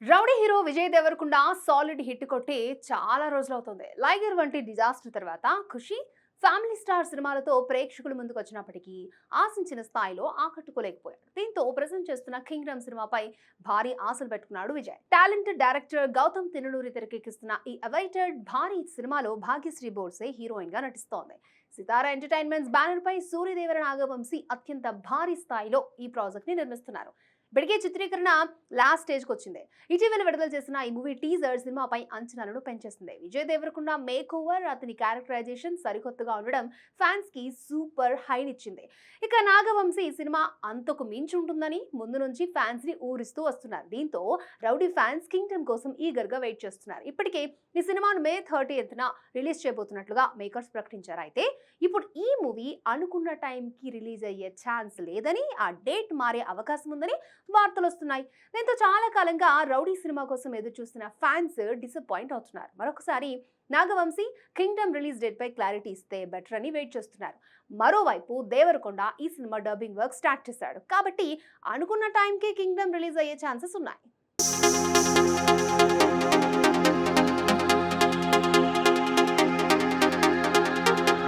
Rowdy hero Vijay Devarakonda solid hit కొట్టి చాలా రోజులవుతుంది. లైగర్ వంటి డిజాస్టర్ తర్వాత ఖుషి, ఫ్యామిలీ స్టార్ సినిమాలతో ప్రేక్షకుల ముందుకు వచ్చినప్పటికీ ఆశించిన స్థాయిలో ఆకట్టుకోలేకపోయాడు. దీంతో ప్రెజెంట్ చేస్తున్న కింగ్డమ్ సినిమాపై భారీ ఆశలు పెట్టుకున్నాడు విజయ్. టాలెంటెడ్ డైరెక్టర్ గౌతమ్ తిన్ననూరి తెరకెక్కిస్తున్న ఈ అవైటెడ్ భారీ సినిమాలో భాగ్యశ్రీ బోర్సే హీరోయిన్ గా నటిస్తోంది. సితారా ఎంటర్టైన్మెంట్స్ బ్యానర్ పై సూర్యదేవర నాగవంశీ అత్యంత భారీ స్థాయిలో ఈ ప్రాజెక్ట్ ని నిర్మిస్తున్నారు. ఇప్పటికే చిత్రీకరణ లాస్ట్ స్టేజ్కి వచ్చింది. ఇటీవల విడుదల చేసిన ఈ మూవీ టీజర్ సినిమాపై అంచనాలను పెంచేస్తుంది. విజయ్ దేవరకొండ మేక్ ఓవర్, అతని క్యారెక్టరైజేషన్ సరికొత్తగా ఉండడం ఫ్యాన్స్ కి సూపర్ హైనిచ్చింది. ఇక నాగవంశీ ఈ సినిమా అంతకు మించి ఉంటుందని ముందు నుంచి ఫ్యాన్స్ ని ఊరిస్తూ వస్తున్నారు. దీంతో రౌడీ ఫ్యాన్స్ కింగ్డమ్ కోసం ఈగర్ గా వెయిట్ చేస్తున్నారు. ఇప్పటికే ఈ సినిమాను May 30th రిలీజ్ చేయబోతున్నట్లుగా మేకర్స్ ప్రకటించారు. అయితే ఇప్పుడు ఈ మూవీ అనుకున్న టైంకి రిలీజ్ అయ్యే ఛాన్స్ లేదని, ఆ డేట్ మారే అవకాశం ఉందని వార్తలు వస్తున్నాయి. దీంతో చాలా కాలంగా రౌడీ సినిమా కోసం ఎదురు చూస్తున్న ఫ్యాన్స్ డిసప్పాయింట్ అవుతున్నారు. మరొకసారి నాగవంశీ కింగ్డమ్ రిలీజ్ డేట్ పై క్లారిటీ ఇస్తే బెటర్ అని వెయిట్ చేస్తున్నారు. మరోవైపు దేవరకొండ ఈ సినిమా డబ్బింగ్ వర్క్ స్టార్ట్ చేశాడు. కాబట్టి అనుకున్న టైంకి కింగ్డమ్ రిలీజ్ అయ్యే ఛాన్సెస్ ఉన్నాయి.